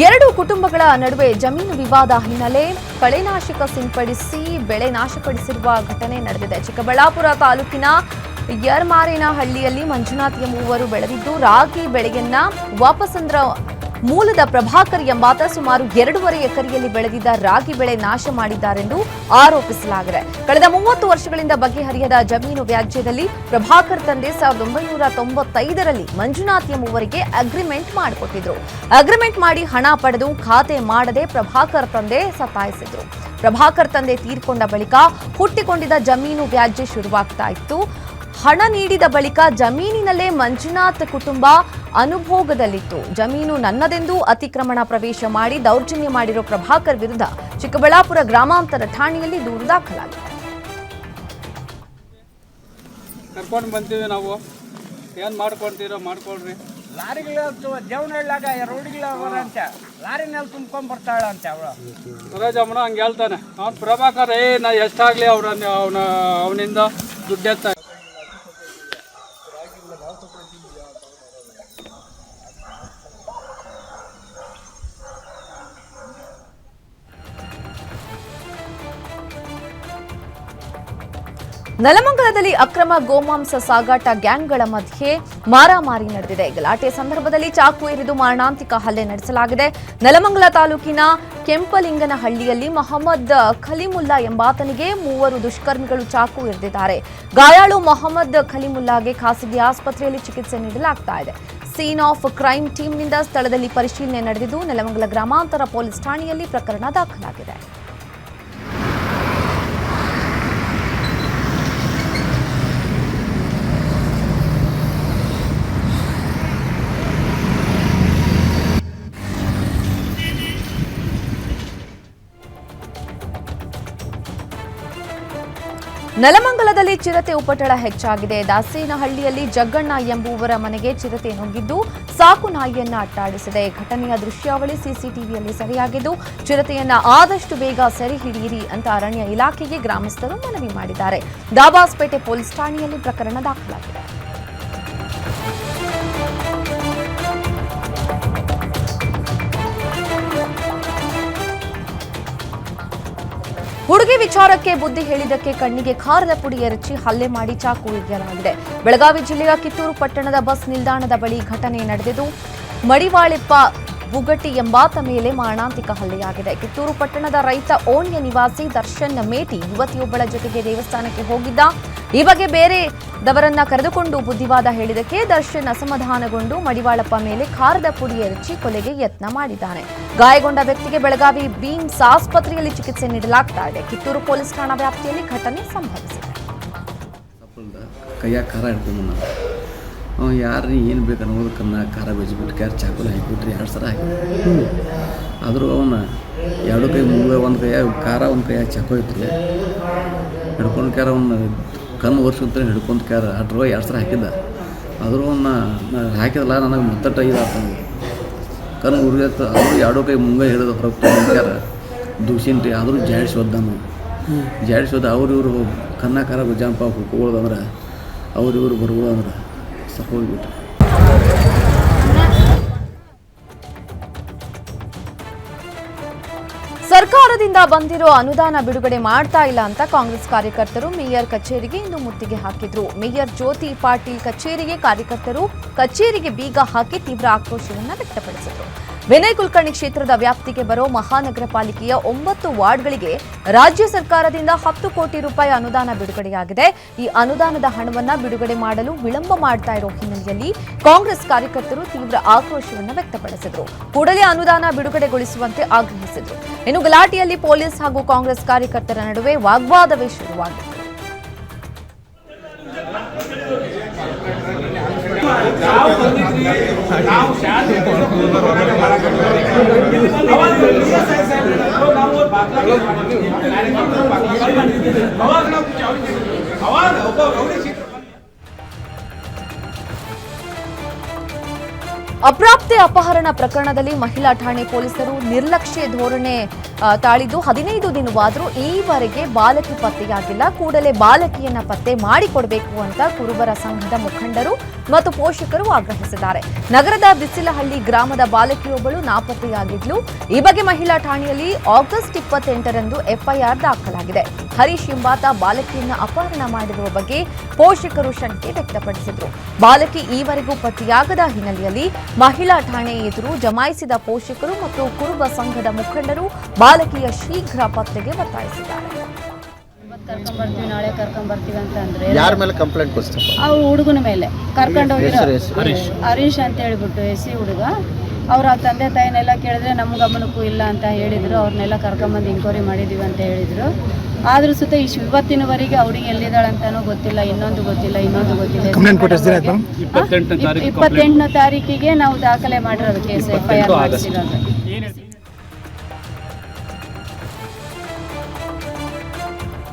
ಎರಡು ಕುಟುಂಬಗಳ ನಡುವೆ ಜಮೀನು ವಿವಾದ ಹಿನ್ನೆಲೆ ಕಳೆನಾಶಕ ಸಿಂಪಡಿಸಿ ಬೆಳೆ ನಾಶಪಡಿಸಿರುವ ಘಟನೆ ನಡೆದಿದೆ. ಚಿಕ್ಕಬಳ್ಳಾಪುರ ತಾಲೂಕಿನ ಯರ್ಮಾರೇನಹಳ್ಳಿಯಲ್ಲಿ ಮಂಜುನಾಥ್ ಎಂಬುವರು ಬೆಳೆದಿದ್ದು ರಾಗಿ ಬೆಳೆಯನ್ನ ವಾಪಸಂದ್ರ ಮೂಲದ ಪ್ರಭಾಕರ್ ಎಂಬಾತ ಸುಮಾರು 2.5 ಎಕರೆಯಲ್ಲಿ ಬೆಳೆದಿದ್ದ ರಾಗಿ ಬೆಳೆ ನಾಶ ಮಾಡಿದ್ದಾರೆಂದು ಆರೋಪಿಸಲಾಗಿದೆ. ಕಳೆದ 30 ವರ್ಷಗಳಿಂದ ಬಗೆಹರಿಯದ ಜಮೀನು ವ್ಯಾಜ್ಯದಲ್ಲಿ ಪ್ರಭಾಕರ್ ತಂದೆ 1995ರಲ್ಲಿ ಮಂಜುನಾಥ್ ಎಂಬುವರಿಗೆ ಅಗ್ರಿಮೆಂಟ್ ಮಾಡಿಕೊಟ್ಟಿದ್ರು. ಅಗ್ರಿಮೆಂಟ್ ಮಾಡಿ ಹಣ ಪಡೆದು ಖಾತೆ ಮಾಡದೆ ಪ್ರಭಾಕರ್ ತಂದೆ ಸತಾಯಿಸಿದ್ರು. ಪ್ರಭಾಕರ್ ತಂದೆ ತೀರ್ಕೊಂಡ ಬಳಿಕ ಹುಟ್ಟಿಕೊಂಡಿದ್ದ ಜಮೀನು ವ್ಯಾಜ್ಯ ಶುರುವಾಗ್ತಾ ಇತ್ತು. ಹಣ ನೀಡಿದ ಬಳಿಕ ಜಮೀನಿನಲ್ಲೇ ಮಂಜುನಾಥ್ ಕುಟುಂಬ ಅನುಭೋಗದಲ್ಲಿತ್ತು. ಜಮೀನು ನನ್ನದೆಂದು ಅತಿಕ್ರಮಣ ಪ್ರವೇಶ ಮಾಡಿ ದೌರ್ಜನ್ಯ ಮಾಡಿರೋ ಪ್ರಭಾಕರ್ ವಿರುದ್ಧ ಚಿಕ್ಕಬಳ್ಳಾಪುರ ಗ್ರಾಮಾಂತರ ಠಾಣೆಯಲ್ಲಿ ದೂರು ದಾಖಲಾಗಿದೆ. ಕರ್ಕೊಂಡು ಬಂತೀವಿ ನಾವು, ಏನು ಮಾಡ್ಕೊಳ್ತೀರೋ ಮಾಡ್ಕೊಳ್ರಿ. ಲಾರಿಗಳ ಜವನ ಹೇಳಾಗ ರೋಡಿಗಳ ಅಂತ ಲಾರಿನಲ್ಲಿ ತುಂಬ್ಕೊಂಡ್ ಬರ್ತಾಳ ಅಂತ ಅವಳು ಸುರೇಜಮ್ಮನ ಹಂಗೆ ಹೇಳ್ತಾನೆ. ಅವ್ನು ಪ್ರಭಾಕರ್ ನಾ ಎಷ್ಟಾಗ್ಲಿ ಅವನಿಂದ ದುಡ್ಡೆತ್ತ. ನೆಲಮಂಗಲದಲ್ಲಿ ಅಕ್ರಮ ಗೋಮಾಂಸ ಸಾಗಾಟ ಗ್ಯಾಂಗ್ಗಳ ಮಧ್ಯೆ ಮಾರಾಮಾರಿ ನಡೆದಿದೆ. ಗಲಾಟೆ ಸಂದರ್ಭದಲ್ಲಿ ಚಾಕು ಇರಿದು ಮಾರಣಾಂತಿಕ ಹಲ್ಲೆ ನಡೆಸಲಾಗಿದೆ. ನೆಲಮಂಗಲ ತಾಲೂಕಿನ ಕೆಂಪಲಿಂಗನಹಳ್ಳಿಯಲ್ಲಿ ಮೊಹಮ್ಮದ್ ಖಲೀಮುಲ್ಲಾ ಎಂಬಾತನಿಗೆ 3 ದುಷ್ಕರ್ಮಿಗಳು ಚಾಕು ಇರಿದಿದ್ದಾರೆ. ಗಾಯಾಳು ಮೊಹಮ್ಮದ್ ಖಲೀಮುಲ್ಲಾಗೆ ಖಾಸಗಿ ಆಸ್ಪತ್ರೆಯಲ್ಲಿ ಚಿಕಿತ್ಸೆ ನೀಡಲಾಗ್ತಾ ಇದೆ. ಸೀನ್ ಆಫ್ ಕ್ರೈಮ್ ಟೀಮ್ನಿಂದ ಸ್ಥಳದಲ್ಲಿ ಪರಿಶೀಲನೆ ನಡೆದಿದ್ದು ನೆಲಮಂಗಲ ಗ್ರಾಮಾಂತರ ಪೊಲೀಸ್ ಠಾಣೆಯಲ್ಲಿ ಪ್ರಕರಣ ದಾಖಲಾಗಿದೆ. ನೆಲಮಂಗಲದಲ್ಲಿ ಚಿರತೆ ಉಪಟಳ ಹೆಚ್ಚಾಗಿದೆ. ದಾಸೇನಹಳ್ಳಿಯಲ್ಲಿ ಜಗ್ಗಣ್ಣ ಎಂಬುವರ ಮನೆಗೆ ಚಿರತೆ ನುಗ್ಗಿದ್ದು ಸಾಕು ನಾಯಿಯನ್ನ ಅಟ್ಟಾಡಿಸಿದೆ. ಘಟನೆಯ ದೃಶ್ಯಾವಳಿ ಸಿಸಿಟಿವಿಯಲ್ಲಿ ಸೆರೆಯಾಗಿದ್ದು ಚಿರತೆಯನ್ನ ಆದಷ್ಟು ಬೇಗ ಸೆರೆ ಹಿಡಿಯಿರಿ ಅಂತ ಅರಣ್ಯ ಇಲಾಖೆಗೆ ಗ್ರಾಮಸ್ಥರು ಮನವಿ ಮಾಡಿದ್ದಾರೆ. ದಾಬಾಸ್ಪೇಟೆ ಪೊಲೀಸ್ ಠಾಣೆಯಲ್ಲಿ ಪ್ರಕರಣ ದಾಖಲಾಗಿದೆ. ವಿಚಾರಕ್ಕೆ ಬುದ್ಧಿ ಹೇಳಿದ್ದಕ್ಕೆ ಕಣ್ಣಿಗೆ ಖಾರದ ಪುಡಿ ಎರಚಿ ಹಲ್ಲೆ ಮಾಡಿ ಚಾಕು ಇರಿಯಲಾಗಿದೆ. ಬೆಳಗಾವಿ ಜಿಲ್ಲೆಯ ಕಿತ್ತೂರು ಪಟ್ಟಣದ ಬಸ್ ನಿಲ್ದಾಣದ ಬಳಿ ಘಟನೆ ನಡೆದಿದ್ದು ಮಡಿವಾಳೆಪ್ಪ ಬುಗಟಿ ಎಂಬಾತ ಮೇಲೆ ಮಾರಣಾಂತಿಕ ಹಲ್ಲೆಯಾಗಿದೆ. ಕಿತ್ತೂರು ಪಟ್ಟಣದ ರೈತ ಓಣ್ಯ ನಿವಾಸಿ ದರ್ಶನ್ ಮೇಟಿ ಯುವತಿಯೊಬ್ಬಳ ಜೊತೆಗೆ ದೇವಸ್ಥಾನಕ್ಕೆ ಹೋಗಿದ್ದ. ಈ ಬಗ್ಗೆ ಬೇರೆದವರನ್ನ ಕರೆದುಕೊಂಡು ಬುದ್ಧಿವಾದ ಹೇಳಿದಕ್ಕೆ ದರ್ಶನ್ ಅಸಮಾಧಾನಗೊಂಡು ಮಡಿವಾಳಪ್ಪ ಮೇಲೆ ಖಾರದ ಪುಡಿ ಎರಚಿ ಕೊಲೆಗೆ ಯತ್ನ ಮಾಡಿದ್ದಾನೆ. ಗಾಯಗೊಂಡ ವ್ಯಕ್ತಿಗೆ ಬೆಳಗಾವಿ ಬೀಮ್ಸ್ ಆಸ್ಪತ್ರೆಯಲ್ಲಿ ಚಿಕಿತ್ಸೆ ನೀಡಲಾಗ್ತಾ ಇದೆ. ಕಿತ್ತೂರು ಪೊಲೀಸ್ ಠಾಣಾ ವ್ಯಾಪ್ತಿಯಲ್ಲಿ ಘಟನೆ ಸಂಭವಿಸಿದೆ. ಕೈಯಾಗ ಖಾರ ಹಿಡ್ಕೊಂಡು ಯಾರು ಏನು ಬೇಕು ಅನ್ನೋದಕ್ಕನ್ನ ಖಾರ ಬೆಜ್ಬಿಟ್ಟು ಯಾರು ಚಾಕುಲಿ ಹಾಕಿಬಿಟ್ರಿ 2 ಸಲ ಹಾಕಿ ಆದರೂ ಅವನ್ನ 2 ಕೈ ಮುಂದೆ ಒಂದು ಕೈಯಾಗ ಖಾರ ಒಂದು ಕೈಯಾಗ ಚಾಕು ಐತ್ರಿ ಹಿಡ್ಕೊಂಡು ಕ್ಯಾರ ಅವನ್ನ ಕಣ್ಣು ಒರೆಸ್ಕೊಂತ ಹಿಡ್ಕೊಂಡು ಕ್ಯಾರ 2 ಸಲ ಹಾಕಿದ್ದ. ಆದರೂ ಅವನ್ನ ಹಾಕಿದಲ್ಲ ನನಗೆ ಮತ್ತಟ್ಟ ಇದಾಗ್ತದೆ ಕಣ್ಣು ಉರಿಯತ್ತ. ಆದರೂ 2 ಕೈ ಮುಂದೆ ಹಿಡಿದು ಹೊರಗೆ ತೊಗೊಂಡ್ಯಾರ ದೂಸಿನ್ರಿ. ಆದರೂ ಜಾಡಿಸೋದನ್ನು ಜಾಡಿಸೋದು ಅವ್ರಿವ್ರು ಕನ್ನ ಖಾರ ಗುಜಾಂಪ ಹುಡ್ಕೊಳ್ದಂದ್ರೆ ಅವ್ರಿವ್ರು ಬರ್ಬೋದಂದ್ರೆ ಹೋಗ್ಬಿಟ್ರು. ಸರ್ಕಾರದಿಂದ ಬಂದಿರೋ ಅನುದಾನ ಬಿಡುಗಡೆ ಮಾಡ್ತಾ ಇಲ್ಲ ಅಂತ ಕಾಂಗ್ರೆಸ್ ಕಾರ್ಯಕರ್ತರು ಮೇಯರ್ ಕಚೇರಿಗೆ ಇಂದು ಮುತ್ತಿಗೆ ಹಾಕಿದ್ರು. ಮೇಯರ್ ಜ್ಯೋತಿ ಪಾಟೀಲ್ ಕಚೇರಿಗೆ ಕಾರ್ಯಕರ್ತರು ಕಚೇರಿಗೆ ಬೀಗ ಹಾಕಿ ತೀವ್ರ ಆಕ್ರೋಶವನ್ನು ವ್ಯಕ್ತಪಡಿಸಿದರು. ವಿನಯ್ ಕುಲಕರ್ಣಿ ಕ್ಷೇತ್ರದ ವ್ಯಾಪ್ತಿಗೆ ಬರೋ ಮಹಾನಗರ ಪಾಲಿಕೆಯ 9 ವಾರ್ಡ್ಗಳಿಗೆ ರಾಜ್ಯ ಸರ್ಕಾರದಿಂದ 10 ಕೋಟಿ ರೂಪಾಯಿ ಅನುದಾನ ಬಿಡುಗಡೆಯಾಗಿದೆ. ಈ ಅನುದಾನದ ಹಣವನ್ನು ಬಿಡುಗಡೆ ಮಾಡಲು ವಿಳಂಬ ಮಾಡ್ತಾ ಇರೋ ಹಿನ್ನೆಲೆಯಲ್ಲಿ ಕಾಂಗ್ರೆಸ್ ಕಾರ್ಯಕರ್ತರು ತೀವ್ರ ಆಕ್ರೋಶವನ್ನು ವ್ಯಕ್ತಪಡಿಸಿದರು. ಕೂಡಲೇ ಅನುದಾನ ಬಿಡುಗಡೆಗೊಳಿಸುವಂತೆ ಆಗ್ರಹಿಸಿದರು. ಇನ್ನು ಗಲಾಟೆಯಲ್ಲಿ ಪೊಲೀಸ್ ಹಾಗೂ ಕಾಂಗ್ರೆಸ್ ಕಾರ್ಯಕರ್ತರ ನಡುವೆ ವಾಗ್ವಾದವೇ ಶುರುವಾಗಿತ್ತು. ಅಪ್ರಾಪ್ತೆ ಅಪಹರಣ ಪ್ರಕರಣದಲ್ಲಿ ಮಹಿಳಾ ಠಾಣೆ ಪೊಲೀಸರು ನಿರ್ಲಕ್ಷ್ಯ ಧೋರಣೆ ತಾಳಿದ್ದು 15 ದಿನವಾದರೂ ಈವರೆಗೆ ಬಾಲಕಿ ಪತ್ತೆಯಾಗಿಲ್ಲ. ಕೂಡಲೇ ಬಾಲಕಿಯನ್ನ ಪತ್ತೆ ಮಾಡಿಕೊಡಬೇಕು ಅಂತ ಕುರುಬರ ಸಂಘದ ಮುಖಂಡರು ಮತ್ತು ಪೋಷಕರು ಆಗ್ರಹಿಸಿದ್ದಾರೆ. ನಗರದ ಬಿಸಿಲಹಳ್ಳಿ ಗ್ರಾಮದ ಬಾಲಕಿಯೊಬ್ಬಳು ನಾಪತ್ತೆಯಾಗಿದ್ಲು. ಈ ಬಗ್ಗೆ ಮಹಿಳಾ ಠಾಣೆಯಲ್ಲಿ ಆಗಸ್ಟ್ 28ರಂದು ಎಫ್ಐಆರ್ ದಾಖಲಾಗಿದೆ. ಹರೀಶ್ ಎಂಬಾತ ಬಾಲಕಿಯನ್ನ ಅಪಹರಣ ಮಾಡಿರುವ ಬಗ್ಗೆ ಪೋಷಕರು ಶಂಕೆ ವ್ಯಕ್ತಪಡಿಸಿದರು. ಬಾಲಕಿ ಈವರೆಗೂ ಪತ್ತೆಯಾಗದ ಹಿನ್ನೆಲೆಯಲ್ಲಿ ಮಹಿಳಾ ಠಾಣೆ ಎದುರು ಜಮಾಯಿಸಿದ ಪೋಷಕರು ಮತ್ತು ಕುರುಬ ಸಂಘದ ಮುಖಂಡರು ಬಾಲಕಿಯ ಶೀಘ್ರ ಪತ್ತೆಗೆ ಒತ್ತಾಯಿಸಿದ್ದಾರೆ. ಕರ್ಕೊಂಡ್ಬರ್ತೀವಿ, ನಾಳೆ ಕರ್ಕೊಂಡ್ಬರ್ತೀವಿ ಅಂತಂದ್ರೆ ಯಾರ ಮೇಲೆ ಕಂಪ್ಲೇಂಟ್ ಕೊಡ್ತಾರೆ? ಅವ್ರು ಹುಡುಗನ ಮೇಲೆ ಕರ್ಕೊಂಡು ಹೋಗಿರೋ ಹರೀಶ್ ಅಂತ ಹೇಳ್ಬಿಟ್ಟು ಎಸಿ ಹುಡುಗ. ಅವ್ರ ತಂದೆ ತಾಯಿನೆಲ್ಲ ಕೇಳಿದ್ರೆ ನಮ್ಮ ಗಮನಕ್ಕೂ ಇಲ್ಲ ಅಂತ ಹೇಳಿದ್ರು. ಅವ್ರನ್ನೆಲ್ಲ ಕರ್ಕೊಂಬಂದು ಎಂಕ್ವೈರಿ ಮಾಡಿದೀವಿ ಅಂತ ಹೇಳಿದ್ರು. ಆದ್ರೂ ಸುತ್ತ ಇವತ್ತಿನವರೆಗೆ ಅವ್ರಿಗೆ ಎಲ್ಲಿದ್ದಾಳಂತಾನೂ ಗೊತ್ತಿಲ್ಲ, ಇನ್ನೊಂದು ಗೊತ್ತಿಲ್ಲ. 28ನೇ ತಾರೀಕಿಗೆ ನಾವು ದಾಖಲೆ ಮಾಡಿರೋದು ಕೇಸ್, ಎಫ್ಐಆರ್ ಮಾಡಿಸಿರೋದು.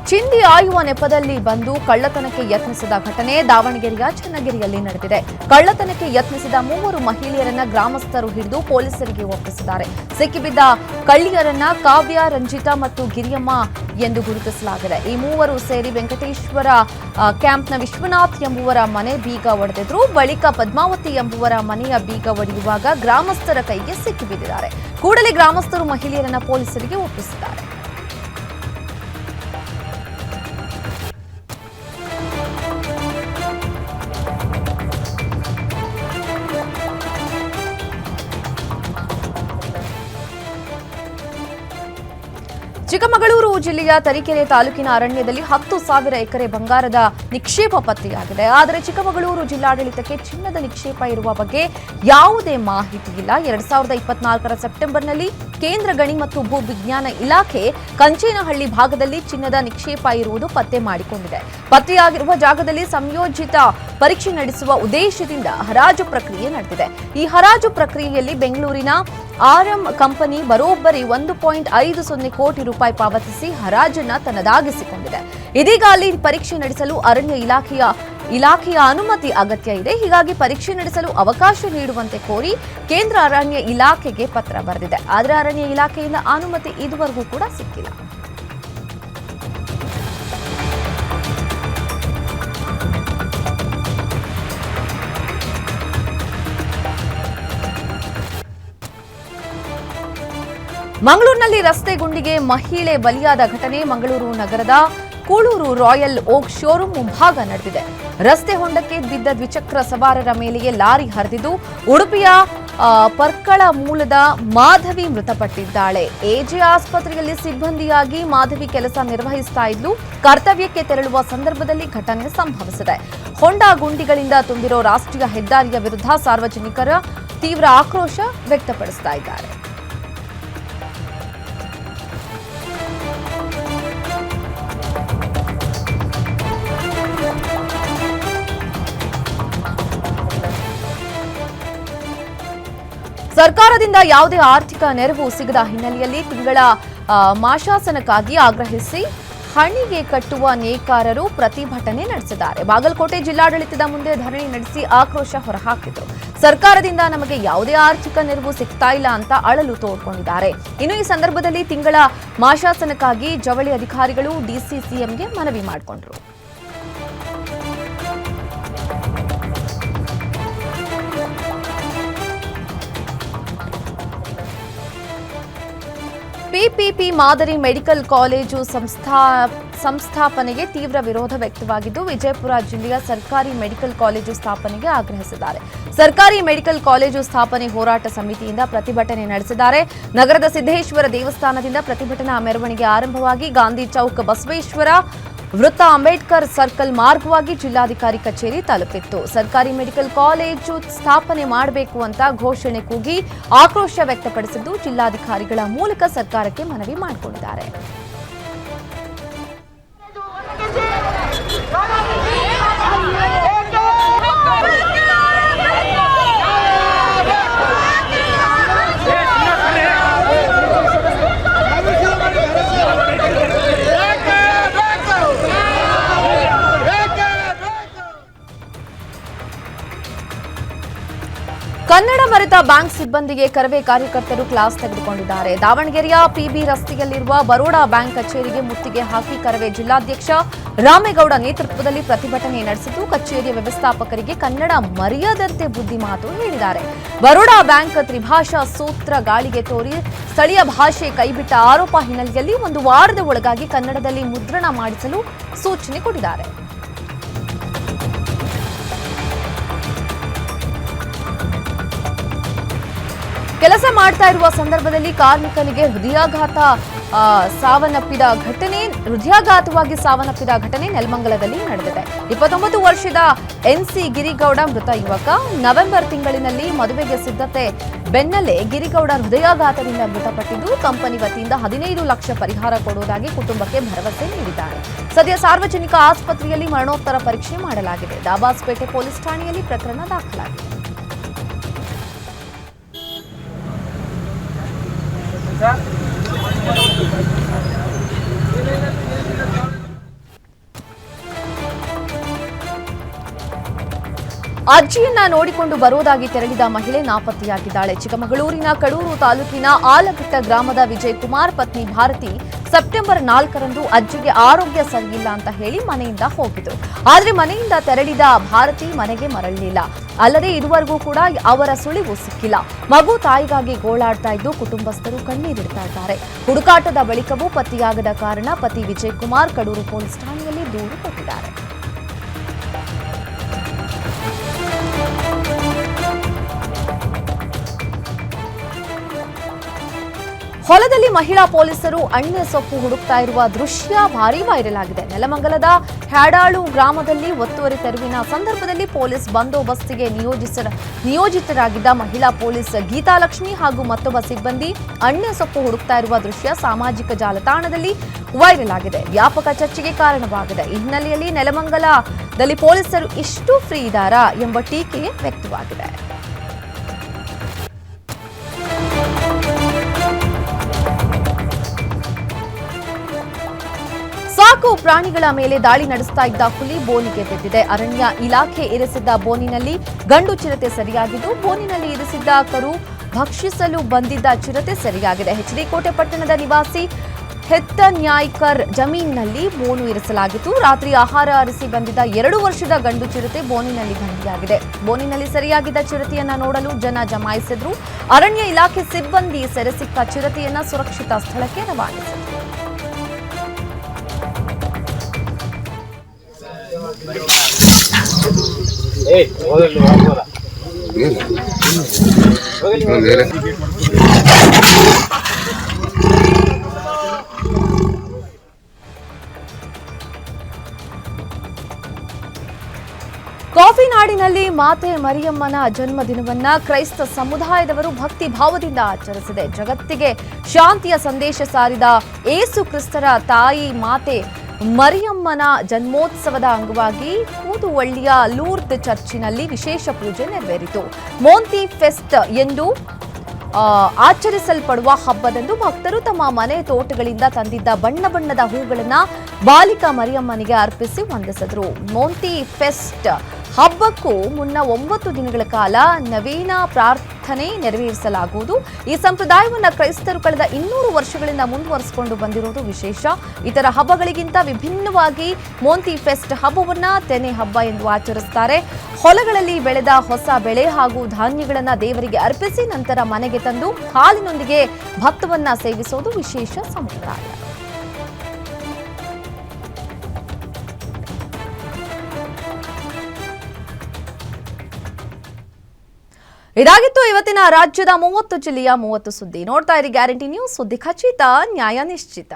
ಚಿಂದಿ ಆಯುವ ನೆಪದಲ್ಲಿ ಬಂದು ಕಳ್ಳತನಕ್ಕೆ ಯತ್ನಿಸಿದ ಘಟನೆ ದಾವಣಗೆರೆಯ ಚನ್ನಗಿರಿಯಲ್ಲಿ ನಡೆದಿದೆ. ಕಳ್ಳತನಕ್ಕೆ ಯತ್ನಿಸಿದ 3 ಮಹಿಳೆಯರನ್ನ ಗ್ರಾಮಸ್ಥರು ಹಿಡಿದು ಪೊಲೀಸರಿಗೆ ಒಪ್ಪಿಸಿದ್ದಾರೆ. ಸಿಕ್ಕಿಬಿದ್ದ ಕಳ್ಳಿಯರನ್ನ ಕಾವ್ಯ, ರಂಜಿತಾ ಮತ್ತು ಗಿರಿಯಮ್ಮ ಎಂದು ಗುರುತಿಸಲಾಗಿದೆ. ಈ 3 ಸೇರಿ ವೆಂಕಟೇಶ್ವರ ಕ್ಯಾಂಪ್ನ ವಿಶ್ವನಾಥ್ ಎಂಬುವರ ಮನೆ ಬೀಗ ಒಡೆದಿದ್ರು. ಬಳಿಕ ಪದ್ಮಾವತಿ ಎಂಬುವರ ಮನೆಯ ಬೀಗ ಒಡೆಯುವಾಗ ಗ್ರಾಮಸ್ಥರ ಕೈಗೆ ಸಿಕ್ಕಿಬಿದ್ದಿದ್ದಾರೆ. ಕೂಡಲೇ ಗ್ರಾಮಸ್ಥರು ಮಹಿಳೆಯರನ್ನ ಪೊಲೀಸರಿಗೆ ಒಪ್ಪಿಸಿದ್ದಾರೆ. ಚಿಕ್ಕಮಗಳೂರು ಜಿಲ್ಲೆಯ ತರೀಕೆರೆ ತಾಲೂಕಿನ ಅರಣ್ಯದಲ್ಲಿ 10,000 ಎಕರೆ ಬಂಗಾರದ ನಿಕ್ಷೇಪ ಪತ್ತೆಯಾಗಿದೆ. ಆದರೆ ಚಿಕ್ಕಮಗಳೂರು ಜಿಲ್ಲಾಡಳಿತಕ್ಕೆ ಚಿನ್ನದ ನಿಕ್ಷೇಪ ಇರುವ ಬಗ್ಗೆ ಯಾವುದೇ ಮಾಹಿತಿ ಇಲ್ಲ. 2024ರ ಸೆಪ್ಟೆಂಬರ್ನಲ್ಲಿ ಕೇಂದ್ರ ಗಣಿ ಮತ್ತು ಭೂ ವಿಜ್ಞಾನ ಇಲಾಖೆ ಕಂಚೇನಹಳ್ಳಿ ಭಾಗದಲ್ಲಿ ಚಿನ್ನದ ನಿಕ್ಷೇಪ ಇರುವುದು ಪತ್ತೆ ಮಾಡಿಕೊಂಡಿದೆ. ಪತ್ತೆಯಾಗಿರುವ ಜಾಗದಲ್ಲಿ ಸಂಯೋಜಿತ ಪರೀಕ್ಷೆ ನಡೆಸುವ ಉದ್ದೇಶದಿಂದ ಹರಾಜು ಪ್ರಕ್ರಿಯೆ ನಡೆದಿದೆ. ಈ ಹರಾಜು ಪ್ರಕ್ರಿಯೆಯಲ್ಲಿ ಬೆಂಗಳೂರಿನ ಆರ್ಎಂ ಕಂಪನಿ ಬರೋಬ್ಬರಿ 1.50 ಕೋಟಿ ರೂಪಾಯಿ ಪಾವತಿಸಿ ಹರಾಜನ್ನ ತನ್ನದಾಗಿಸಿಕೊಂಡಿದೆ. ಇದೀಗ ಅಲ್ಲಿ ಪರೀಕ್ಷೆ ನಡೆಸಲು ಅರಣ್ಯ ಇಲಾಖೆಯ ಅನುಮತಿ ಅಗತ್ಯ ಇದೆ. ಹೀಗಾಗಿ ಪರೀಕ್ಷೆ ನಡೆಸಲು ಅವಕಾಶ ನೀಡುವಂತೆ ಕೋರಿ ಕೇಂದ್ರ ಅರಣ್ಯ ಇಲಾಖೆಗೆ ಪತ್ರ ಬರೆದಿದೆ. ಆದರೆ ಅರಣ್ಯ ಇಲಾಖೆಯಿಂದ ಅನುಮತಿ ಇದುವರೆಗೂ ಕೂಡ ಸಿಕ್ಕಿಲ್ಲ. ಮಂಗಳೂರಿನಲ್ಲಿ ರಸ್ತೆ ಗುಂಡಿಗೆ ಮಹಿಳೆ ಬಲಿಯಾದ ಘಟನೆ ಮಂಗಳೂರು ನಗರದ ಕೂಳೂರು ರಾಯಲ್ ಓಕ್ ಶೋರೂಮ್ ಮುಂಭಾಗ ನಡೆದಿದೆ. ರಸ್ತೆ ಹೊಂಡಕ್ಕೆ ಬಿದ್ದ ದ್ವಿಚಕ್ರ ಸವಾರರ ಮೇಲೆಯೇ ಲಾರಿ ಹರಿದಿದ್ದು ಉಡುಪಿಯ ಪರ್ಕಳ ಮೂಲದ ಮಾಧವಿ ಮೃತಪಟ್ಟಿದ್ದಾಳೆ. ಎಜೆ ಆಸ್ಪತ್ರೆಯಲ್ಲಿ ಸಿಬ್ಬಂದಿಯಾಗಿ ಮಾಧವಿ ಕೆಲಸ ನಿರ್ವಹಿಸ್ತಾ ಇದ್ಲು. ಕರ್ತವ್ಯಕ್ಕೆ ತೆರಳುವ ಸಂದರ್ಭದಲ್ಲಿ ಘಟನೆ ಸಂಭವಿಸಿದೆ. ಹೊಂಡ ಗುಂಡಿಗಳಿಂದ ತುಂಬಿರೋ ರಾಷ್ಟ್ರೀಯ ಹೆದ್ದಾರಿಯ ವಿರುದ್ಧ ಸಾರ್ವಜನಿಕರ ತೀವ್ರ ಆಕ್ರೋಶ ವ್ಯಕ್ತಪಡಿಸ್ತಾ ಇದ್ದಾರೆ. ಸರ್ಕಾರದಿಂದ ಯಾವುದೇ ಆರ್ಥಿಕ ನೆರವು ಸಿಗದ ಹಿನ್ನೆಲೆಯಲ್ಲಿ ತಿಂಗಳ ಮಾಶಾಸನಕ್ಕಾಗಿ ಆಗ್ರಹಿಸಿ ಹಣಿಗೆ ಕಟ್ಟುವ ನೇಕಾರರು ಪ್ರತಿಭಟನೆ ನಡೆಸಿದ್ದಾರೆ. ಬಾಗಲಕೋಟೆ ಜಿಲ್ಲಾಡಳಿತದ ಮುಂದೆ ಧರಣಿ ನಡೆಸಿ ಆಕ್ರೋಶ ಹೊರಹಾಕಿದರು. ಸರ್ಕಾರದಿಂದ ನಮಗೆ ಯಾವುದೇ ಆರ್ಥಿಕ ನೆರವು ಸಿಗ್ತಾ ಇಲ್ಲ ಅಂತ ಅಳಲು ತೋಡ್ಕೊಂಡಿದ್ದಾರೆ. ಇನ್ನು ಈ ಸಂದರ್ಭದಲ್ಲಿ ತಿಂಗಳ ಮಾಶಾಸನಕ್ಕಾಗಿ ಜವಳಿ ಅಧಿಕಾರಿಗಳು ಡಿಸಿಸಿಎಂಗೆ ಮನವಿ ಮಾಡಿಕೊಂಡರು. ಪಿಪಿಪಿ ಮಾದರಿ ಮೆಡಿಕಲ್ ಕಾಲೇಜು ಸಂಸ್ಥಾಪನೆಗೆ ತೀವ್ರ ವಿರೋಧ ವ್ಯಕ್ತವಾಗಿದ್ದು ವಿಜಯಪುರ ಜಿಲ್ಲೆಯ ಸರ್ಕಾರಿ ಮೆಡಿಕಲ್ ಕಾಲೇಜು ಸ್ಥಾಪನೆಗೆ ಆಗ್ರಹಿಸಿದ್ದಾರೆ. ಸರ್ಕಾರಿ ಮೆಡಿಕಲ್ ಕಾಲೇಜು ಸ್ಥಾಪನೆ ಹೋರಾಟ ಸಮಿತಿಯಿಂದ ಪ್ರತಿಭಟನೆ ನಡೆಸಿದ್ದಾರೆ. ನಗರದ ಸಿದ್ದೇಶ್ವರ ದೇವಸ್ಥಾನದಿಂದ ಪ್ರತಿಭಟನಾ ಮೆರವಣಿಗೆ ಆರಂಭವಾಗಿ ಗಾಂಧಿ ಚೌಕ್, ಬಸವೇಶ್ವರ ವೃತ್ತ, ಅಂಬೇಡ್ಕರ್ ಸರ್ಕಲ್ ಮಾರ್ಗವಾಗಿ ಜಿಲ್ಲಾಧಿಕಾರಿ ಕಚೇರಿ ತಲುಪಿತ್ತು. ಸರ್ಕಾರಿ ಮೆಡಿಕಲ್ ಕಾಲೇಜು ಸ್ಥಾಪನೆ ಮಾಡಬೇಕು ಅಂತ ಘೋಷಣೆ ಕೂಗಿ ಆಕ್ರೋಶ ವ್ಯಕ್ತಪಡಿಸಿದ್ದು ಜಿಲ್ಲಾಧಿಕಾರಿಗಳ ಮೂಲಕ ಸರ್ಕಾರಕ್ಕೆ ಮನವಿ ಮಾಡಿಕೊಂಡಿದ್ದಾರೆ. ಕನ್ನಡ ಮರೆತ ಬ್ಯಾಂಕ್ ಸಿಬ್ಬಂದಿಗೆ ಕರವೇ ಕಾರ್ಯಕರ್ತರು ಕ್ಲಾಸ್ ತೆಗೆದುಕೊಂಡಿದ್ದಾರೆ. ದಾವಣಗೆರೆಯ ಪಿಬಿ ರಸ್ತೆಯಲ್ಲಿರುವ ಬರೋಡಾ ಬ್ಯಾಂಕ್ ಕಚೇರಿಗೆ ಮುತ್ತಿಗೆ ಹಾಕಿ ಕರವೇ ಜಿಲ್ಲಾಧ್ಯಕ್ಷ ರಾಮೇಗೌಡ ನೇತೃತ್ವದಲ್ಲಿ ಪ್ರತಿಭಟನೆ ನಡೆಸಿದ್ದು ಕಚೇರಿಯ ವ್ಯವಸ್ಥಾಪಕರಿಗೆ ಕನ್ನಡ ಮರೆಯದಂತೆ ಬುದ್ಧಿ ಮಾತು ಹೇಳಿದ್ದಾರೆ. ಬರೋಡಾ ಬ್ಯಾಂಕ್ ತ್ರಿಭಾಷಾ ಸೂತ್ರ ಗಾಳಿಗೆ ತೋರಿ ಸ್ಥಳೀಯ ಭಾಷೆ ಕೈಬಿಟ್ಟ ಆರೋಪ ಹಿನ್ನೆಲೆಯಲ್ಲಿ 1 ವಾರದ ಒಳಗಾಗಿ ಕನ್ನಡದಲ್ಲಿ ಮುದ್ರಣ ಮಾಡಿಸಲು ಸೂಚನೆ ಕೊಟ್ಟಿದ್ದಾರೆ. ಕೆಲಸ ಮಾಡ್ತಾ ಇರುವ ಸಂದರ್ಭದಲ್ಲಿ ಕಾರ್ಮಿಕನಿಗೆ ಹೃದಯಾಘಾತವಾಗಿ ಸಾವನ್ನಪ್ಪಿದ ಘಟನೆ ನೆಲಮಂಗಲದಲ್ಲಿ ನಡೆದಿದೆ. 29 ವರ್ಷದ ಎನ್ಸಿ ಗಿರಿಗೌಡ ಮೃತ ಯುವಕ. ನವೆಂಬರ್ ತಿಂಗಳಿನಲ್ಲಿ ಮದುವೆಗೆ ಸಿದ್ಧತೆ ಬೆನ್ನಲ್ಲೇ ಗಿರಿಗೌಡ ಹೃದಯಾಘಾತದಿಂದ ಮೃತಪಟ್ಟಿದ್ದು ಕಂಪನಿ ವತಿಯಿಂದ 15 ಲಕ್ಷ ಪರಿಹಾರ ಕೊಡುವುದಾಗಿ ಕುಟುಂಬಕ್ಕೆ ಭರವಸೆ ನೀಡಿದ್ದಾರೆ. ಸದ್ಯ ಸಾರ್ವಜನಿಕ ಆಸ್ಪತ್ರೆಯಲ್ಲಿ ಮರಣೋತ್ತರ ಪರೀಕ್ಷೆ ಮಾಡಲಾಗಿದೆ. ದಾಬಾಸ್ಪೇಟೆ ಪೊಲೀಸ್ ಠಾಣೆಯಲ್ಲಿ ಪ್ರಕರಣ ದಾಖಲಾಗಿದೆ. ಅಜ್ಜಿಯನ್ನ ನೋಡಿಕೊಂಡು ಬರುವುದಾಗಿ ತೆರಳಿದ ಮಹಿಳೆ ನಾಪತ್ತೆಯಾಗಿದ್ದಾಳೆ. ಚಿಕ್ಕಮಗಳೂರಿನ ಕಡೂರು ತಾಲೂಕಿನ ಆಲಘಟ್ಟ ಗ್ರಾಮದ ವಿಜಯ್ ಕುಮಾರ್ ಪತ್ನಿ ಭಾರತಿ ಸೆಪ್ಟೆಂಬರ್ 4ರಂದು ಅಜ್ಜಿಗೆ ಆರೋಗ್ಯ ಸರಿಯಿಲ್ಲ ಅಂತ ಹೇಳಿ ಮನೆಯಿಂದ ಹೋಗಿದ್ರು. ಆದರೆ ಮನೆಯಿಂದ ತೆರಳಿದ ಭಾರತಿ ಮನೆಗೆ ಮರಳಲಿಲ್ಲ. ಅಲ್ಲದೆ ಇದುವರೆಗೂ ಕೂಡ ಅವರ ಸುಳಿವು ಸಿಕ್ಕಿಲ್ಲ. ಮಗು ತಾಯಿಗಾಗಿ ಗೋಳಾಡ್ತಾ ಇದ್ದು ಕುಟುಂಬಸ್ಥರು ಕಣ್ಣೀರಿಡ್ತಾ ಇದ್ದಾರೆ. ಹುಡುಕಾಟದ ಬಳಿಕವೂ ಪತ್ತೆಯಾಗದ ಕಾರಣ ಪತಿ ವಿಜಯ್ ಕುಮಾರ್ ಕಡೂರು ಪೊಲೀಸ್ ಠಾಣೆಯಲ್ಲಿ ದೂರು ಕೊಟ್ಟಿದ್ದಾರೆ. ಹೊಲದಲ್ಲಿ ಮಹಿಳಾ ಪೊಲೀಸರು ಅಣ್ಣೆ ಸೊಪ್ಪು ಹುಡುಕ್ತಾ ಇರುವ ದೃಶ್ಯ ಭಾರೀ ವೈರಲ್ ಆಗಿದೆ. ನೆಲಮಂಗಲದ ಹ್ಯಾಡಾಳು ಗ್ರಾಮದಲ್ಲಿ ಒತ್ತುವರಿ ತೆರವಿನ ಸಂದರ್ಭದಲ್ಲಿ ಪೊಲೀಸ್ ಬಂದೋಬಸ್ತಿಗೆ ನಿಯೋಜಿತರಾಗಿದ್ದ ಮಹಿಳಾ ಪೊಲೀಸ್ ಗೀತಾಲಕ್ಷ್ಮಿ ಹಾಗೂ ಮತ್ತೊಬ್ಬ ಸಿಬ್ಬಂದಿ ಅಣ್ಣೆ ಸೊಪ್ಪು ಹುಡುಕ್ತಾ ಇರುವ ದೃಶ್ಯ ಸಾಮಾಜಿಕ ಜಾಲತಾಣದಲ್ಲಿ ವೈರಲ್ ಆಗಿದೆ. ವ್ಯಾಪಕ ಚರ್ಚೆಗೆ ಕಾರಣವಾಗಿದೆ. ಈ ಹಿನ್ನೆಲೆಯಲ್ಲಿ ನೆಲಮಂಗಲದಲ್ಲಿ ಪೊಲೀಸರು ಇಷ್ಟು ಫ್ರೀ ಇದ್ದಾರಾ ಎಂಬ ಟೀಕೆ ವ್ಯಕ್ತವಾಗಿದೆ. ಸಾಕು ಪ್ರಾಣಿಗಳ ಮೇಲೆ ದಾಳಿ ನಡೆಸ್ತಾ ಇದ್ದ ಹುಲಿ ಬೋನಿಗೆ ಬಿದ್ದಿದೆ. ಅರಣ್ಯ ಇಲಾಖೆ ಇರಿಸಿದ್ದ ಬೋನಿನಲ್ಲಿ ಗಂಡು ಚಿರತೆ ಸೆರೆಯಾಗಿದ್ದು ಬೋನಿನಲ್ಲಿ ಇರಿಸಿದ್ದ ಕರು ಭಕ್ಷಿಸಲು ಬಂದಿದ್ದ ಚಿರತೆ ಸೆರೆಯಾಗಿದೆ. ಎಚ್ಡಿ ಕೋಟೆ ಪಟ್ಟಣದ ನಿವಾಸಿ ಹೆತ್ತನ್ಯಾಯ್ಕರ್ ಜಮೀನಿನಲ್ಲಿ ಬೋನು ಇರಿಸಲಾಗಿತ್ತು. ರಾತ್ರಿ ಆಹಾರ ಅರಿಸಿ ಬಂದಿದ್ದ 2 ವರ್ಷದ ಗಂಡು ಚಿರತೆ ಬೋನಿನಲ್ಲಿ ಬಂಧಿಯಾಗಿದೆ. ಬೋನಿನಲ್ಲಿ ಸೆರೆಯಾಗಿದ್ದ ಚಿರತೆಯನ್ನ ನೋಡಲು ಜನ ಜಮಾಯಿಸಿದ್ರು. ಅರಣ್ಯ ಇಲಾಖೆ ಸಿಬ್ಬಂದಿ ಸೆರೆಸಿಕ್ಕ ಚಿರತೆಯನ್ನ ಸುರಕ್ಷಿತ ಸ್ಥಳಕ್ಕೆ ರವಾನಿಸಿದರು. ಕಾಫಿ ನಾಡಿನಲ್ಲಿ ಮಾತೆ ಮರಿಯಮ್ಮನ ಜನ್ಮದಿನವನ್ನ ಕ್ರೈಸ್ತ ಸಮುದಾಯದವರು ಭಕ್ತಿ ಭಾವದಿಂದ ಆಚರಿಸಿದೆ. ಜಗತ್ತಿಗೆ ಶಾಂತಿಯ ಸಂದೇಶ ಸಾರಿದ ಏಸು ಕ್ರಿಸ್ತರ ತಾಯಿ ಮಾತೆ ಮರಿಯಮ್ಮನ ಜನ್ಮೋತ್ಸವದ ಅಂಗವಾಗಿ ಕೂದುವಳ್ಳಿಯ ಲೂರ್ದ್ ಚರ್ಚಿನಲ್ಲಿ ವಿಶೇಷ ಪೂಜೆ ನೆರವೇರಿತು. ಮೋಂತಿ ಫೆಸ್ಟ್ ಎಂದು ಆಚರಿಸಲ್ಪಡುವ ಹಬ್ಬದಂದು ಭಕ್ತರು ತಮ್ಮ ಮನೆ ತೋಟಗಳಿಂದ ತಂದಿದ್ದ ಬಣ್ಣ ಬಣ್ಣದ ಹೂಗಳನ್ನು ಬಾಲಿಕಾ ಮರಿಯಮ್ಮನಿಗೆ ಅರ್ಪಿಸಿ ವಂದಿಸಿದರು. ಮೋಂತಿ ಫೆಸ್ಟ್ ಹಬ್ಬಕ್ಕೂ ಮುನ್ನ 9 ದಿನಗಳ ಕಾಲ ನವೀನ ಪ್ರಾರ್ಥನೆ ನೆರವೇರಿಸಲಾಗುವುದು. ಈ ಸಂಪ್ರದಾಯವನ್ನು ಕ್ರೈಸ್ತರು ಕಳೆದ 200 ವರ್ಷಗಳಿಂದ ಮುಂದುವರಿಸಿಕೊಂಡು ಬಂದಿರುವುದು ವಿಶೇಷ. ಇತರ ಹಬ್ಬಗಳಿಗಿಂತ ವಿಭಿನ್ನವಾಗಿ ಮೋಂತಿ ಫೆಸ್ಟ್ ಹಬ್ಬವನ್ನ ತೆನೆ ಹಬ್ಬ ಎಂದು ಆಚರಿಸುತ್ತಾರೆ. ಹೊಲಗಳಲ್ಲಿ ಬೆಳೆದ ಹೊಸ ಬೆಳೆ ಹಾಗೂ ಧಾನ್ಯಗಳನ್ನು ದೇವರಿಗೆ ಅರ್ಪಿಸಿ ನಂತರ ಮನೆಗೆ ತಂದು ಹಾಲಿನೊಂದಿಗೆ ಭತ್ತವನ್ನ ಸೇವಿಸುವುದು ವಿಶೇಷ ಸಂಪ್ರದಾಯ. ಇದಾಗಿತ್ತು ಇವತ್ತಿನ ರಾಜ್ಯದ 30 ಜಿಲ್ಲೆಯ 30 ಸುದ್ದಿ. ನೋಡ್ತಾ ಇರಿ ಗ್ಯಾರಂಟಿ ನ್ಯೂಸ್, ಸುದ್ದಿ ಖಚಿತ, ನ್ಯಾಯ ನಿಶ್ಚಿತ.